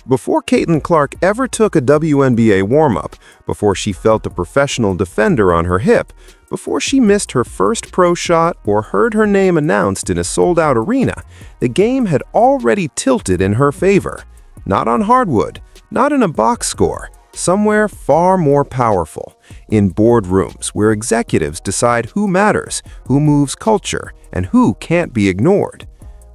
Before Caitlin Clark ever took a WNBA warm-up, before she felt a professional defender on her hip, before she missed her first pro shot or heard her name announced in a sold-out arena, the game had already tilted in her favor. Not on hardwood, not in a box score, somewhere far more powerful, in boardrooms where executives decide who matters, who moves culture, and who can't be ignored.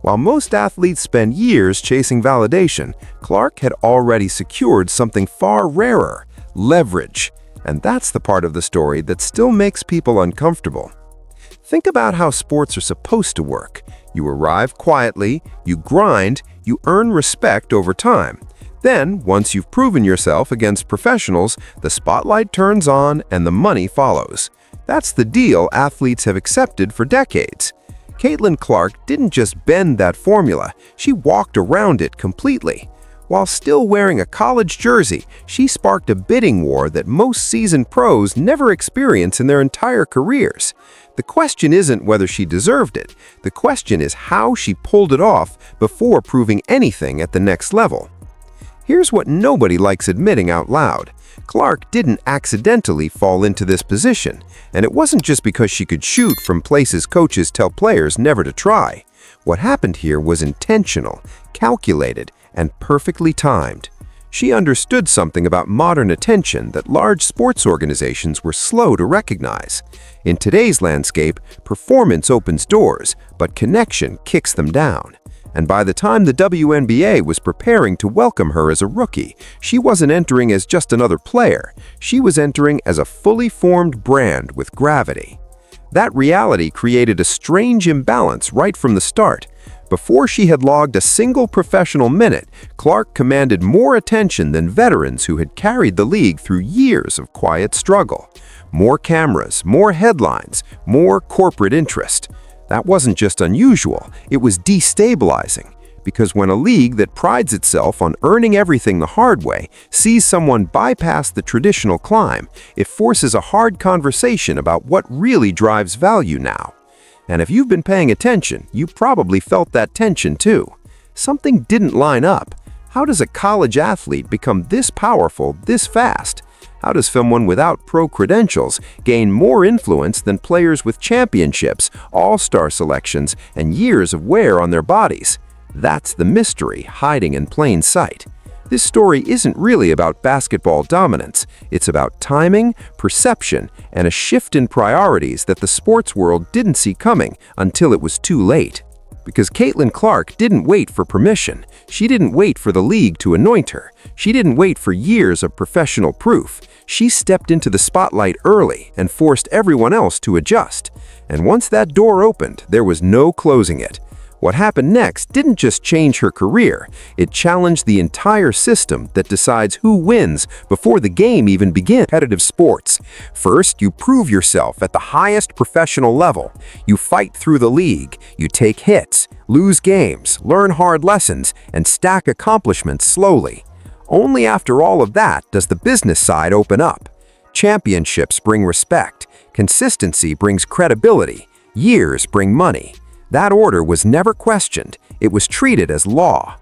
While most athletes spend years chasing validation, Clark had already secured something far rarer: leverage. And that's the part of the story that still makes people uncomfortable. Think about how sports are supposed to work. You arrive quietly, you grind, you earn respect over time. Then, once you've proven yourself against professionals, the spotlight turns on and the money follows. That's the deal athletes have accepted for decades. Caitlin Clark didn't just bend that formula, she walked around it completely. While still wearing a college jersey, she sparked a bidding war that most seasoned pros never experience in their entire careers. The question isn't whether she deserved it. The question is how she pulled it off before proving anything at the next level. Here's what nobody likes admitting out loud. Clark didn't accidentally fall into this position, and it wasn't just because she could shoot from places coaches tell players never to try. What happened here was intentional, calculated, and perfectly timed. She understood something about modern attention that large sports organizations were slow to recognize. In today's landscape, performance opens doors, but connection kicks them down. And by the time the WNBA was preparing to welcome her as a rookie, she wasn't entering as just another player. She was entering as a fully formed brand with gravity. That reality created a strange imbalance right from the start. Before she had logged a single professional minute, Clark commanded more attention than veterans who had carried the league through years of quiet struggle. More cameras, more headlines, more corporate interest. That wasn't just unusual, it was destabilizing. Because when a league that prides itself on earning everything the hard way sees someone bypass the traditional climb, it forces a hard conversation about what really drives value now. And if you've been paying attention, you probably felt that tension too. Something didn't line up. How does a college athlete become this powerful, this fast? How does someone without pro credentials gain more influence than players with championships, all-star selections, and years of wear on their bodies? That's the mystery hiding in plain sight. This story isn't really about basketball dominance. It's about timing, perception, and a shift in priorities that the sports world didn't see coming until it was too late. Because Caitlin Clark didn't wait for permission. She didn't wait for the league to anoint her. She didn't wait for years of professional proof. She stepped into the spotlight early and forced everyone else to adjust. And once that door opened, there was no closing it. What happened next didn't just change her career, it challenged the entire system that decides who wins before the game even begins. Competitive sports. First, you prove yourself at the highest professional level. You fight through the league, you take hits, lose games, learn hard lessons, and stack accomplishments slowly. Only after all of that does the business side open up. Championships bring respect, consistency brings credibility, years bring money. That order was never questioned, it was treated as law.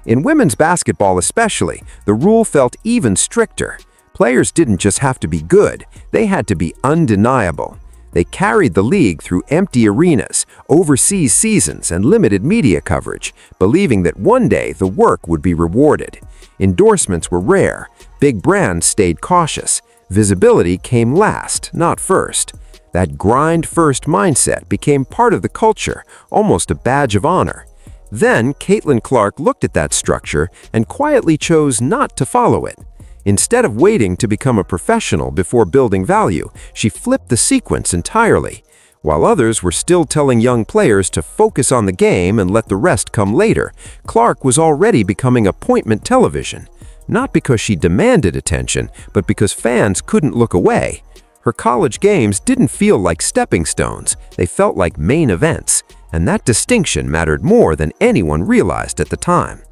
In women's basketball especially, the rule felt even stricter. Players didn't just have to be good, they had to be undeniable. They carried the league through empty arenas, overseas seasons, and limited media coverage, believing that one day the work would be rewarded. Endorsements were rare, big brands stayed cautious, visibility came last, not first. That grind-first mindset became part of the culture, almost a badge of honor. Then, Caitlin Clark looked at that structure and quietly chose not to follow it. Instead of waiting to become a professional before building value, she flipped the sequence entirely. While others were still telling young players to focus on the game and let the rest come later, Clark was already becoming appointment television. Not because she demanded attention, but because fans couldn't look away. Her college games didn't feel like stepping stones, they felt like main events, and that distinction mattered more than anyone realized at the time.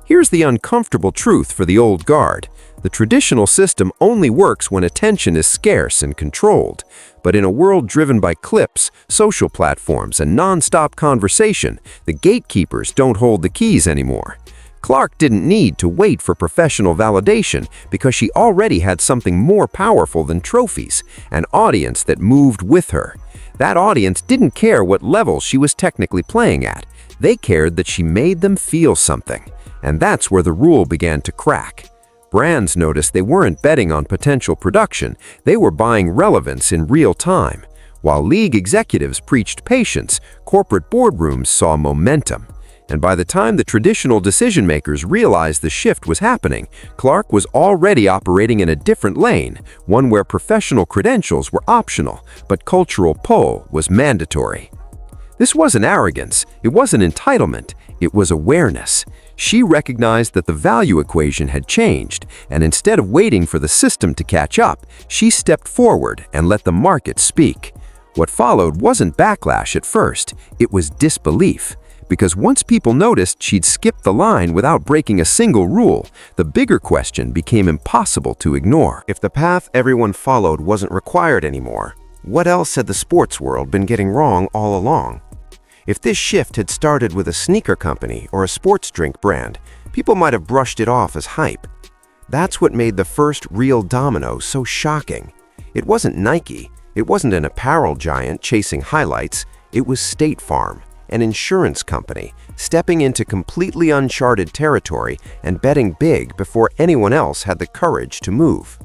Here's the uncomfortable truth for the old guard. The traditional system only works when attention is scarce and controlled. But in a world driven by clips, social platforms, and non-stop conversation, the gatekeepers don't hold the keys anymore. Clark didn't need to wait for professional validation because she already had something more powerful than trophies, an audience that moved with her. That audience didn't care what level she was technically playing at. They cared that she made them feel something. And that's where the rule began to crack. Brands noticed they weren't betting on potential production, they were buying relevance in real time. While league executives preached patience, corporate boardrooms saw momentum. And by the time the traditional decision-makers realized the shift was happening, Clark was already operating in a different lane, one where professional credentials were optional, but cultural pull was mandatory. This wasn't arrogance, it wasn't entitlement, it was awareness. She recognized that the value equation had changed, and instead of waiting for the system to catch up, she stepped forward and let the market speak. What followed wasn't backlash at first, it was disbelief. Because once people noticed she'd skipped the line without breaking a single rule, the bigger question became impossible to ignore. If the path everyone followed wasn't required anymore, what else had the sports world been getting wrong all along? If this shift had started with a sneaker company or a sports drink brand, people might have brushed it off as hype. That's what made the first real domino so shocking. It wasn't Nike, it wasn't an apparel giant chasing highlights, it was State Farm, an insurance company, stepping into completely uncharted territory and betting big before anyone else had the courage to move.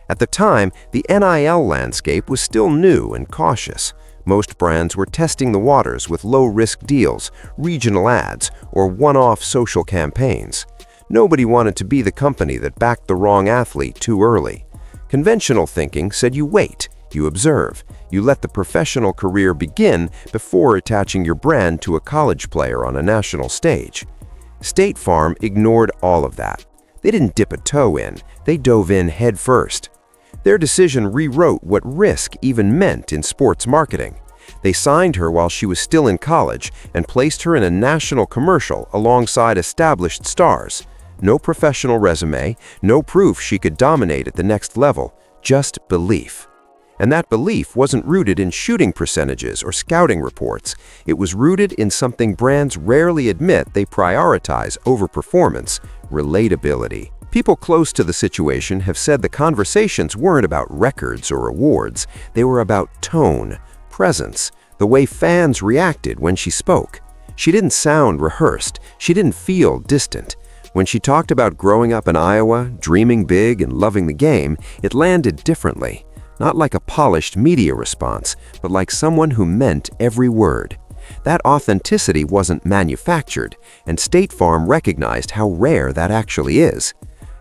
At the time, the NIL landscape was still new and cautious. Most brands were testing the waters with low-risk deals, regional ads, or one-off social campaigns. Nobody wanted to be the company that backed the wrong athlete too early. Conventional thinking said you wait, you observe, you let the professional career begin before attaching your brand to a college player on a national stage. State Farm ignored all of that. They didn't dip a toe in, they dove in head first. Their decision rewrote what risk even meant in sports marketing. They signed her while she was still in college and placed her in a national commercial alongside established stars. No professional resume, no proof she could dominate at the next level, just belief. And that belief wasn't rooted in shooting percentages or scouting reports. It was rooted in something brands rarely admit they prioritize over performance: relatability. People close to the situation have said the conversations weren't about records or awards. They were about tone, presence, the way fans reacted when she spoke. She didn't sound rehearsed. She didn't feel distant. When she talked about growing up in Iowa, dreaming big and loving the game, it landed differently. Not like a polished media response, but like someone who meant every word. That authenticity wasn't manufactured, and State Farm recognized how rare that actually is.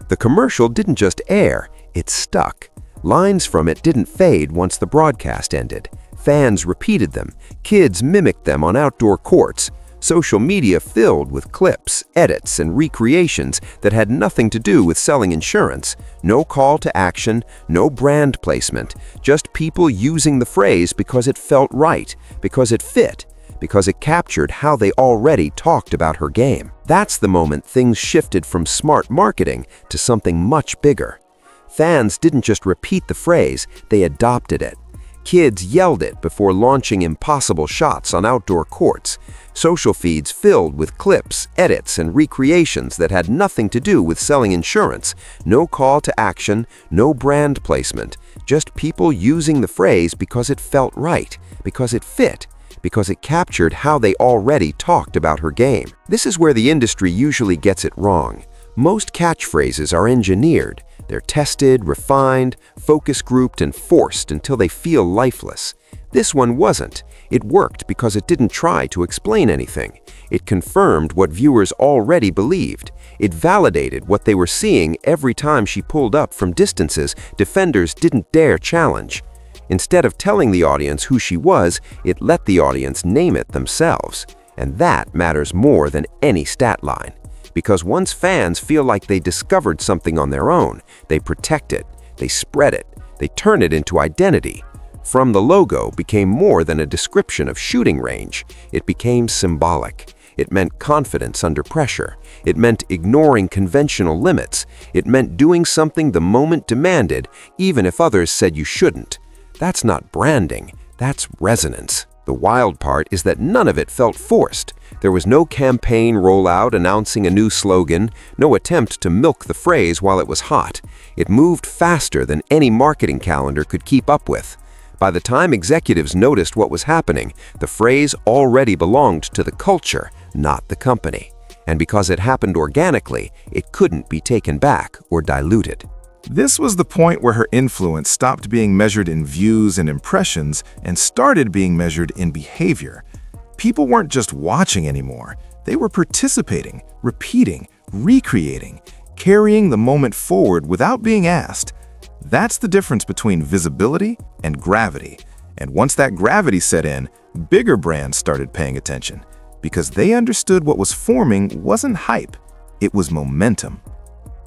The commercial didn't just air, it stuck. Lines from it didn't fade once the broadcast ended. Fans repeated them, kids mimicked them on outdoor courts. Social media filled with clips, edits, and recreations that had nothing to do with selling insurance. No call to action, no brand placement, just people using the phrase because it felt right, because it fit, because it captured how they already talked about her game. That's the moment things shifted from smart marketing to something much bigger. Fans didn't just repeat the phrase, they adopted it. Kids yelled it before launching impossible shots on outdoor courts. Social feeds filled with clips, edits, and recreations that had nothing to do with selling insurance. No call to action, no brand placement, just people using the phrase because it felt right, because it fit, because it captured how they already talked about her game. This is where the industry usually gets it wrong. Most catchphrases are engineered. They're tested, refined, focus grouped, and forced until they feel lifeless. This one wasn't. It worked because it didn't try to explain anything. It confirmed what viewers already believed. It validated what they were seeing every time she pulled up from distances defenders didn't dare challenge. Instead of telling the audience who she was, it let the audience name it themselves. And that matters more than any stat line. Because once fans feel like they discovered something on their own, they protect it, they spread it, they turn it into identity. From the logo became more than a description of shooting range. It became symbolic. It meant confidence under pressure. It meant ignoring conventional limits. It meant doing something the moment demanded, even if others said you shouldn't. That's not branding, that's resonance. The wild part is that none of it felt forced. There was no campaign rollout announcing a new slogan, no attempt to milk the phrase while it was hot. It moved faster than any marketing calendar could keep up with. By the time executives noticed what was happening, the phrase already belonged to the culture, not the company. And because it happened organically, it couldn't be taken back or diluted. This was the point where her influence stopped being measured in views and impressions and started being measured in behavior. People weren't just watching anymore. They were participating, repeating, recreating, carrying the moment forward without being asked. That's the difference between visibility and gravity. And once that gravity set in, bigger brands started paying attention because they understood what was forming wasn't hype, it was momentum.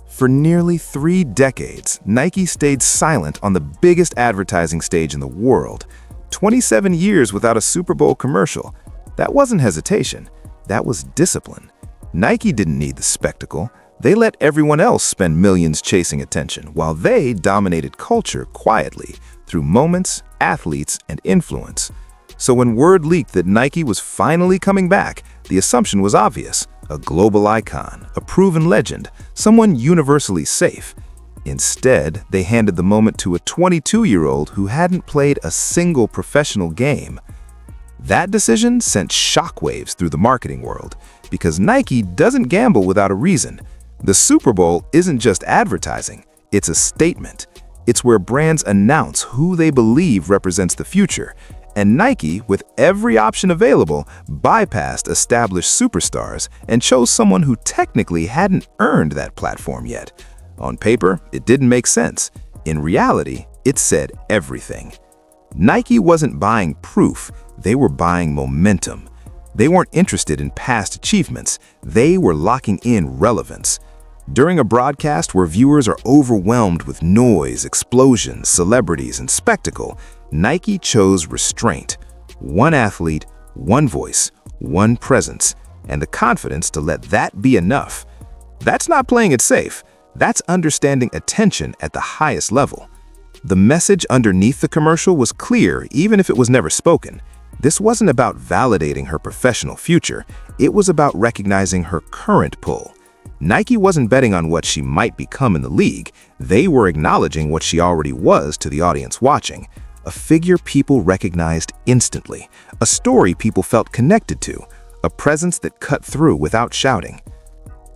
For nearly 3 decades, Nike stayed silent on the biggest advertising stage in the world. 27 years without a Super Bowl commercial. That wasn't hesitation, that was discipline. Nike didn't need the spectacle. They let everyone else spend millions chasing attention, while they dominated culture quietly through moments, athletes, and influence. So when word leaked that Nike was finally coming back, the assumption was obvious. A global icon, a proven legend, someone universally safe. Instead, they handed the moment to a 22-year-old who hadn't played a single professional game. That decision sent shockwaves through the marketing world, because Nike doesn't gamble without a reason. The Super Bowl isn't just advertising, it's a statement. It's where brands announce who they believe represents the future. And Nike, with every option available, bypassed established superstars and chose someone who technically hadn't earned that platform yet. On paper, it didn't make sense. In reality, it said everything. Nike wasn't buying proof, they were buying momentum. They weren't interested in past achievements, they were locking in relevance. During a broadcast where viewers are overwhelmed with noise, explosions, celebrities, and spectacle, Nike chose restraint. One athlete, one voice, one presence, and the confidence to let that be enough. That's not playing it safe. That's understanding attention at the highest level. The message underneath the commercial was clear even if it was never spoken. This wasn't about validating her professional future. It was about recognizing her current pull. Nike wasn't betting on what she might become in the league. They were acknowledging what she already was to the audience watching. A figure people recognized instantly, a story people felt connected to, a presence that cut through without shouting.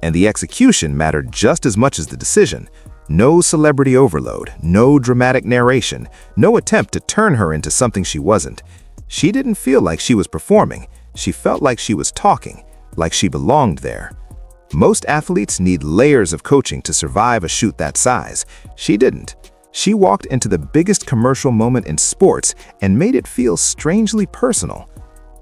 And the execution mattered just as much as the decision. No celebrity overload, no dramatic narration, no attempt to turn her into something she wasn't. She didn't feel like she was performing, she felt like she was talking, like she belonged there. Most athletes need layers of coaching to survive a shoot that size. She didn't. She walked into the biggest commercial moment in sports and made it feel strangely personal.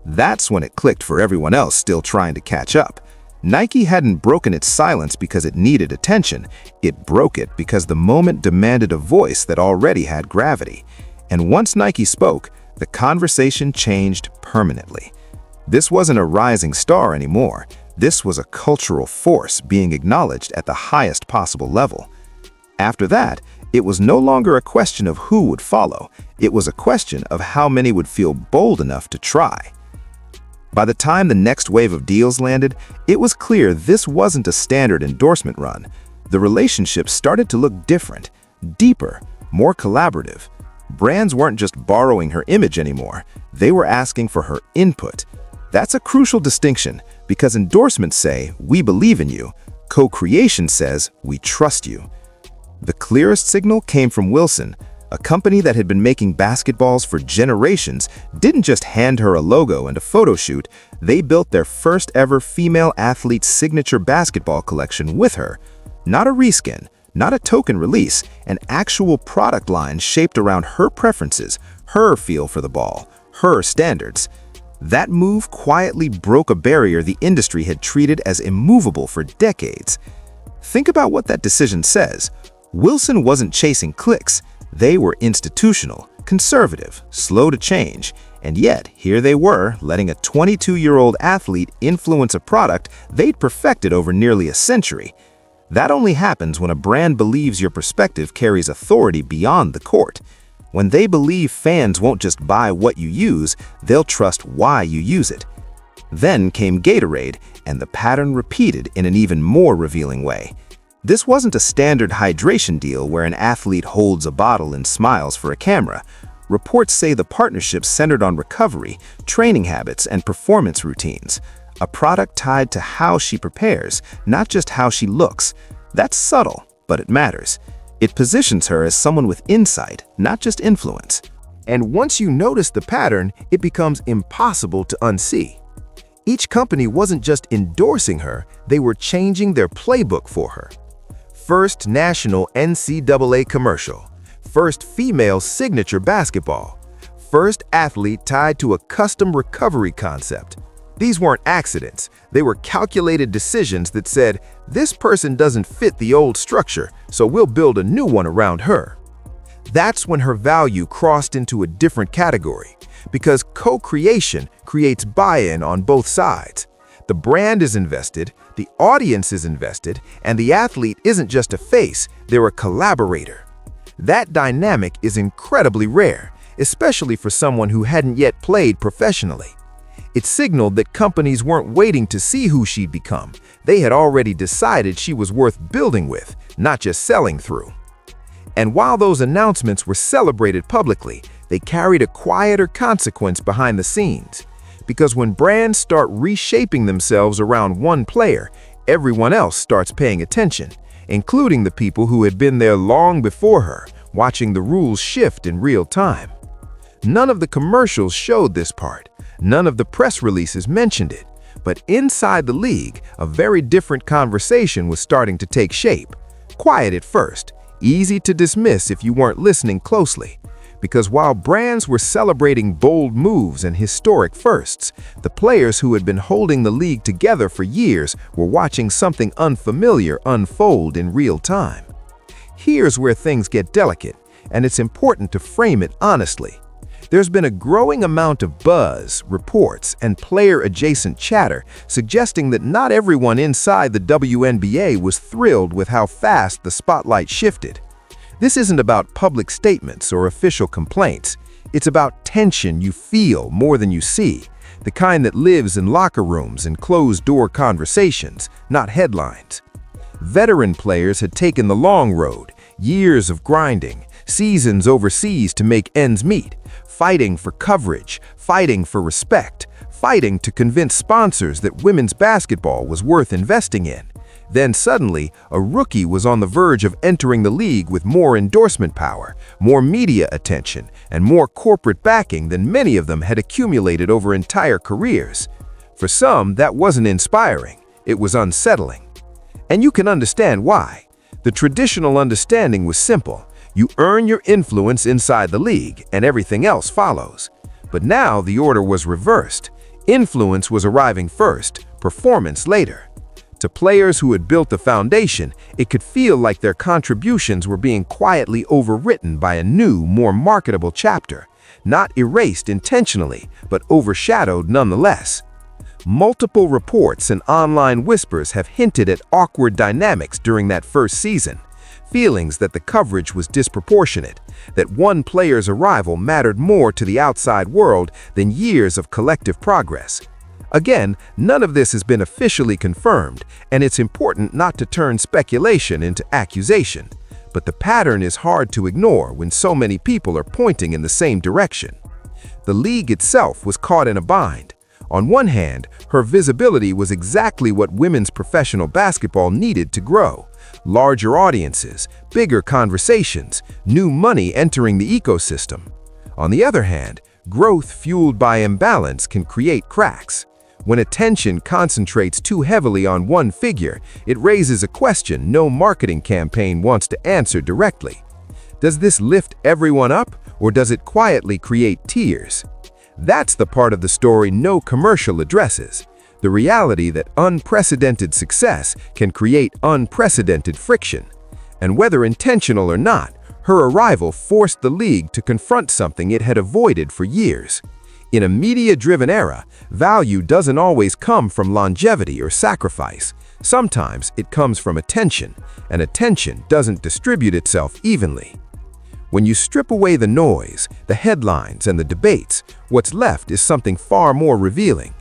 That's when it clicked for everyone else still trying to catch up. Nike hadn't broken its silence because it needed attention. It broke it because the moment demanded a voice that already had gravity. And once Nike spoke, the conversation changed permanently. This wasn't a rising star anymore. This was a cultural force being acknowledged at the highest possible level. After that, it was no longer a question of who would follow. It was a question of how many would feel bold enough to try. By the time the next wave of deals landed, it was clear this wasn't a standard endorsement run. The relationship started to look different, deeper, more collaborative. Brands weren't just borrowing her image anymore. They were asking for her input. That's a crucial distinction because endorsements say, "We believe in you." Co-creation says, "We trust you." The clearest signal came from Wilson. A company that had been making basketballs for generations didn't just hand her a logo and a photo shoot. They built their first ever female athlete signature basketball collection with her. Not a reskin, not a token release, an actual product line shaped around her preferences, her feel for the ball, her standards. That move quietly broke a barrier the industry had treated as immovable for decades. Think about what that decision says. Wilson wasn't chasing clicks. They were institutional, conservative, slow to change, and yet here they were letting a 22-year-old athlete influence a product they'd perfected over nearly a century. That only happens when a brand believes your perspective carries authority beyond the court. When they believe fans won't just buy what you use, they'll trust why you use it. Then came Gatorade, and the pattern repeated in an even more revealing way. This wasn't a standard hydration deal where an athlete holds a bottle and smiles for a camera. Reports say the partnership centered on recovery, training habits, and performance routines. A product tied to how she prepares, not just how she looks. That's subtle, but it matters. It positions her as someone with insight, not just influence. And once you notice the pattern, it becomes impossible to unsee. Each company wasn't just endorsing her, they were changing their playbook for her. First national NCAA commercial. First female signature basketball. First athlete tied to a custom recovery concept. These weren't accidents. They were calculated decisions that said, this person doesn't fit the old structure, so we'll build a new one around her. That's when her value crossed into a different category, because co-creation creates buy-in on both sides. The brand is invested, the audience is invested, and the athlete isn't just a face, they're a collaborator. That dynamic is incredibly rare, especially for someone who hadn't yet played professionally. It signaled that companies weren't waiting to see who she'd become. They had already decided she was worth building with, not just selling through. And while those announcements were celebrated publicly, they carried a quieter consequence behind the scenes. Because when brands start reshaping themselves around one player, everyone else starts paying attention, including the people who had been there long before her, watching the rules shift in real time. None of the commercials showed this part. None of the press releases mentioned it. But inside the league, a very different conversation was starting to take shape. Quiet at first, easy to dismiss if you weren't listening closely. Because while brands were celebrating bold moves and historic firsts, the players who had been holding the league together for years were watching something unfamiliar unfold in real time. Here's where things get delicate, and it's important to frame it honestly. There's been a growing amount of buzz, reports, and player-adjacent chatter suggesting that not everyone inside the WNBA was thrilled with how fast the spotlight shifted. This isn't about public statements or official complaints. It's about tension you feel more than you see, the kind that lives in locker rooms and closed-door conversations, not headlines. Veteran players had taken the long road, years of grinding, seasons overseas to make ends meet, fighting for coverage, fighting for respect, fighting to convince sponsors that women's basketball was worth investing in. Then suddenly, a rookie was on the verge of entering the league with more endorsement power, more media attention, and more corporate backing than many of them had accumulated over entire careers. For some, that wasn't inspiring. It was unsettling. And you can understand why. The traditional understanding was simple. You earn your influence inside the league, and everything else follows. But now the order was reversed. Influence was arriving first, performance later. To players who had built the foundation, it could feel like their contributions were being quietly overwritten by a new, more marketable chapter, not erased intentionally, but overshadowed nonetheless. Multiple reports and online whispers have hinted at awkward dynamics during that first season. Feelings that the coverage was disproportionate, that one player's arrival mattered more to the outside world than years of collective progress. Again, none of this has been officially confirmed, and it's important not to turn speculation into accusation. But the pattern is hard to ignore when so many people are pointing in the same direction. The league itself was caught in a bind. On one hand, her visibility was exactly what women's professional basketball needed to grow. Larger audiences, bigger conversations, new money entering the ecosystem. On the other hand, growth fueled by imbalance can create cracks. When attention concentrates too heavily on one figure, it raises a question no marketing campaign wants to answer directly. Does this lift everyone up, or does it quietly create tears? That's the part of the story no commercial addresses. The reality that unprecedented success can create unprecedented friction. And whether intentional or not, her arrival forced the league to confront something it had avoided for years. In a media-driven era, value doesn't always come from longevity or sacrifice. Sometimes it comes from attention, and attention doesn't distribute itself evenly. When you strip away the noise, the headlines, and the debates, what's left is something far more revealing.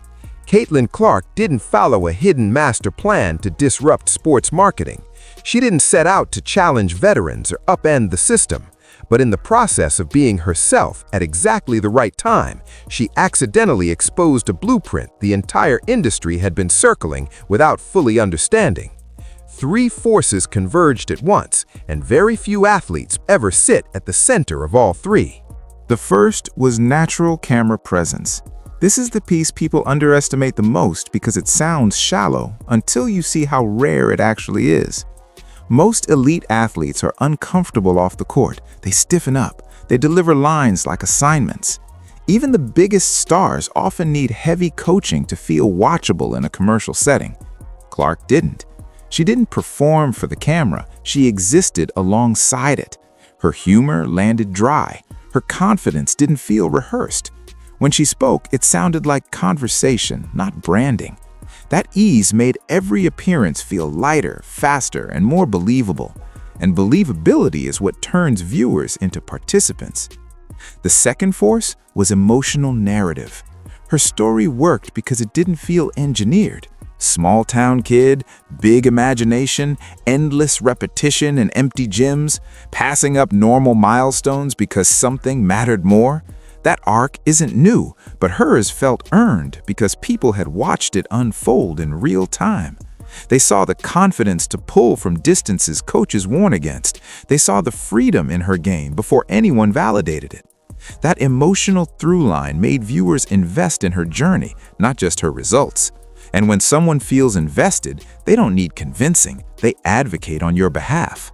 Caitlin Clark didn't follow a hidden master plan to disrupt sports marketing. She didn't set out to challenge veterans or upend the system. But in the process of being herself at exactly the right time, she accidentally exposed a blueprint the entire industry had been circling without fully understanding. Three forces converged at once, and very few athletes ever sit at the center of all three. The first was natural camera presence. This is the piece people underestimate the most because it sounds shallow until you see how rare it actually is. Most elite athletes are uncomfortable off the court. They stiffen up. They deliver lines like assignments. Even the biggest stars often need heavy coaching to feel watchable in a commercial setting. Clark didn't. She didn't perform for the camera. She existed alongside it. Her humor landed dry. Her confidence didn't feel rehearsed. When she spoke, it sounded like conversation, not branding. That ease made every appearance feel lighter, faster, and more believable. And believability is what turns viewers into participants. The second force was emotional narrative. Her story worked because it didn't feel engineered. Small-town kid, big imagination, endless repetition and empty gyms, passing up normal milestones because something mattered more. That arc isn't new, but hers felt earned because people had watched it unfold in real time. They saw the confidence to pull from distances coaches warn against. They saw the freedom in her game before anyone validated it. That emotional through line made viewers invest in her journey, not just her results. And when someone feels invested, they don't need convincing. They advocate on your behalf.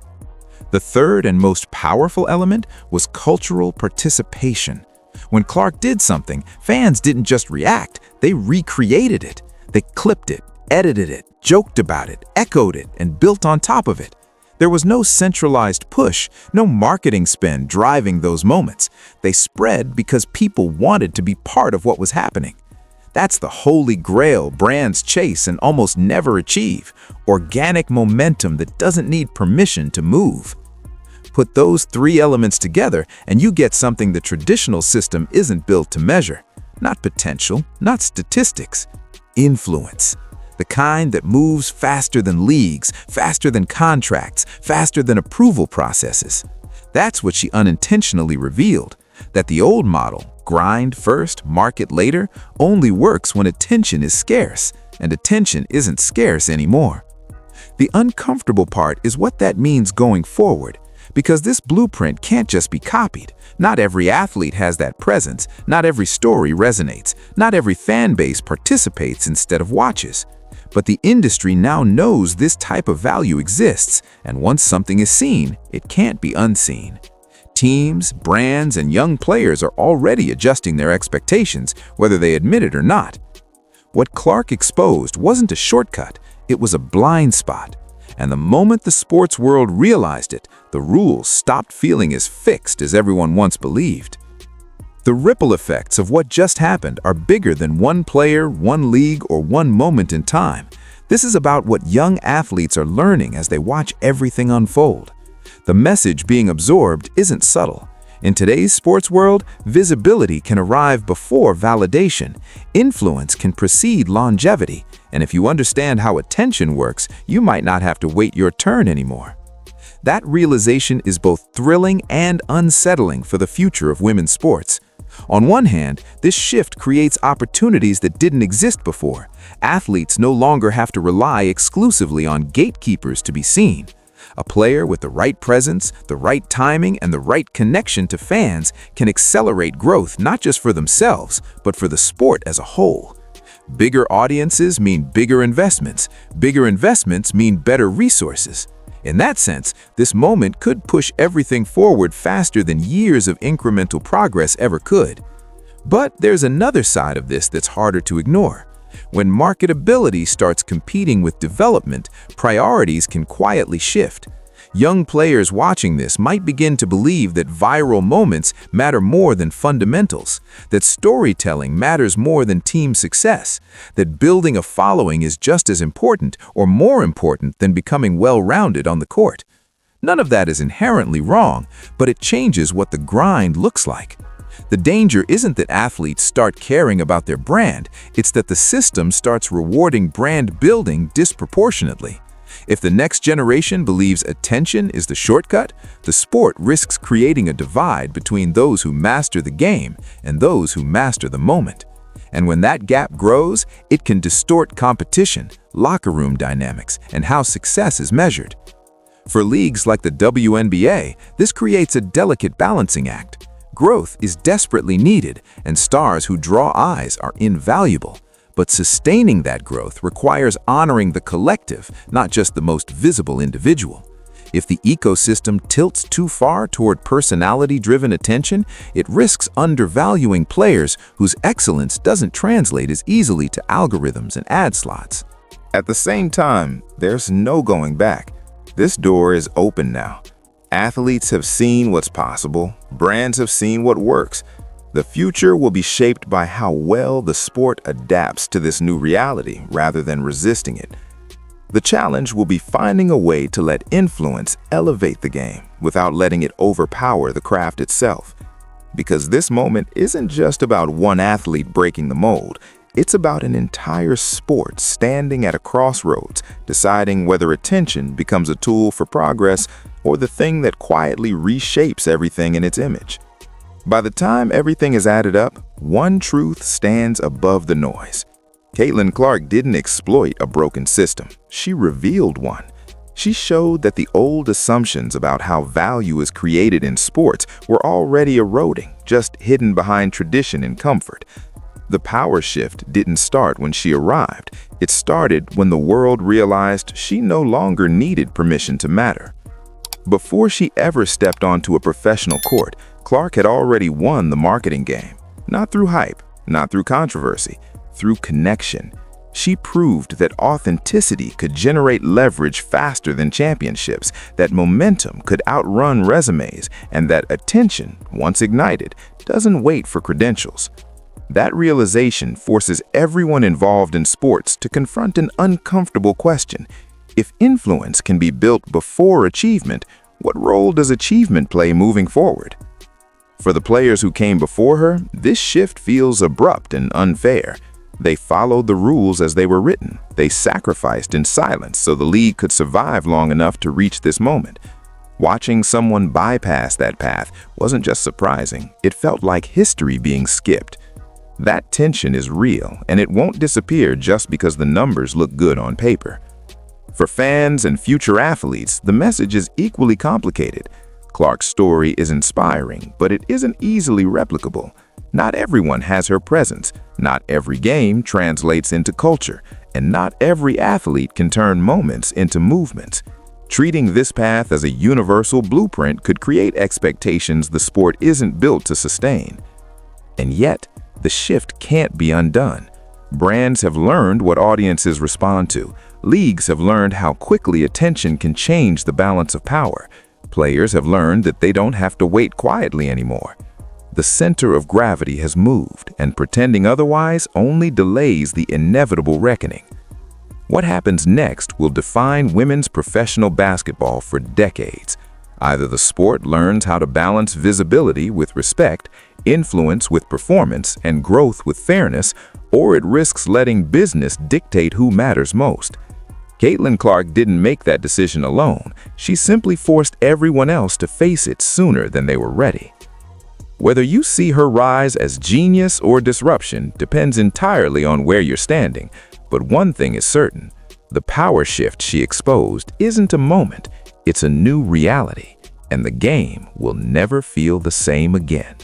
The third and most powerful element was cultural participation. When Clark did something, fans didn't just react, they recreated it. They clipped it, edited it, joked about it, echoed it, and built on top of it. There was no centralized push, no marketing spend driving those moments. They spread because people wanted to be part of what was happening. That's the holy grail brands chase and almost never achieve, organic momentum that doesn't need permission to move. Put those three elements together and you get something the traditional system isn't built to measure. Not potential, not statistics. Influence. The kind that moves faster than leagues, faster than contracts, faster than approval processes. That's what she unintentionally revealed, that the old model, grind first, market later, only works when attention is scarce, and attention isn't scarce anymore. The uncomfortable part is what that means going forward. Because this blueprint can't just be copied. Not every athlete has that presence, not every story resonates, not every fan base participates instead of watches. But the industry now knows this type of value exists, and once something is seen, it can't be unseen. Teams, brands, and young players are already adjusting their expectations, whether they admit it or not. What Clark exposed wasn't a shortcut, it was a blind spot. And the moment the sports world realized it, the rules stopped feeling as fixed as everyone once believed. The ripple effects of what just happened are bigger than one player, one league, or one moment in time. This is about what young athletes are learning as they watch everything unfold. The message being absorbed isn't subtle. In today's sports world, visibility can arrive before validation. Influence can precede longevity. And if you understand how attention works, you might not have to wait your turn anymore. That realization is both thrilling and unsettling for the future of women's sports. On one hand, this shift creates opportunities that didn't exist before. Athletes no longer have to rely exclusively on gatekeepers to be seen. A player with the right presence, the right timing, and the right connection to fans can accelerate growth not just for themselves, but for the sport as a whole. Bigger audiences mean bigger investments. Bigger investments mean better resources. In that sense, this moment could push everything forward faster than years of incremental progress ever could. But there's another side of this that's harder to ignore. When marketability starts competing with development, priorities can quietly shift. Young players watching this might begin to believe that viral moments matter more than fundamentals, that storytelling matters more than team success, that building a following is just as important or more important than becoming well-rounded on the court. None of that is inherently wrong, but it changes what the grind looks like. The danger isn't that athletes start caring about their brand, it's that the system starts rewarding brand building disproportionately. If the next generation believes attention is the shortcut, the sport risks creating a divide between those who master the game and those who master the moment. And when that gap grows, it can distort competition, locker room dynamics, and how success is measured. For leagues like the WNBA, this creates a delicate balancing act. Growth is desperately needed, and stars who draw eyes are invaluable. But sustaining that growth requires honoring the collective, not just the most visible individual. If the ecosystem tilts too far toward personality-driven attention, it risks undervaluing players whose excellence doesn't translate as easily to algorithms and ad slots. At the same time, there's no going back. This door is open now. Athletes have seen what's possible, brands have seen what works. The future will be shaped by how well the sport adapts to this new reality rather than resisting it. The challenge will be finding a way to let influence elevate the game without letting it overpower the craft itself. Because this moment isn't just about one athlete breaking the mold, it's about an entire sport standing at a crossroads, deciding whether attention becomes a tool for progress or the thing that quietly reshapes everything in its image. By the time everything is added up, one truth stands above the noise. Caitlin Clark didn't exploit a broken system. She revealed one. She showed that the old assumptions about how value is created in sports were already eroding, just hidden behind tradition and comfort. The power shift didn't start when she arrived. It started when the world realized she no longer needed permission to matter. Before she ever stepped onto a professional court, Clark had already won the marketing game. Not through hype, not through controversy, through connection. She proved that authenticity could generate leverage faster than championships, that momentum could outrun resumes, and that attention, once ignited, doesn't wait for credentials. That realization forces everyone involved in sports to confront an uncomfortable question. If influence can be built before achievement, what role does achievement play moving forward? For the players who came before her, this shift feels abrupt and unfair. They followed the rules as they were written. They sacrificed in silence so the league could survive long enough to reach this moment. Watching someone bypass that path wasn't just surprising, it felt like history being skipped. That tension is real, and it won't disappear just because the numbers look good on paper. For fans and future athletes, the message is equally complicated. Clark's story is inspiring, but it isn't easily replicable. Not everyone has her presence, not every game translates into culture, and not every athlete can turn moments into movements. Treating this path as a universal blueprint could create expectations the sport isn't built to sustain. And yet, the shift can't be undone. Brands have learned what audiences respond to. Leagues have learned how quickly attention can change the balance of power. Players have learned that they don't have to wait quietly anymore. The center of gravity has moved, and pretending otherwise only delays the inevitable reckoning. What happens next will define women's professional basketball for decades. Either the sport learns how to balance visibility with respect, influence with performance, and growth with fairness, or it risks letting business dictate who matters most. Caitlin Clark didn't make that decision alone. She simply forced everyone else to face it sooner than they were ready. Whether you see her rise as genius or disruption depends entirely on where you're standing, but one thing is certain: the power shift she exposed isn't a moment, it's a new reality, and the game will never feel the same again.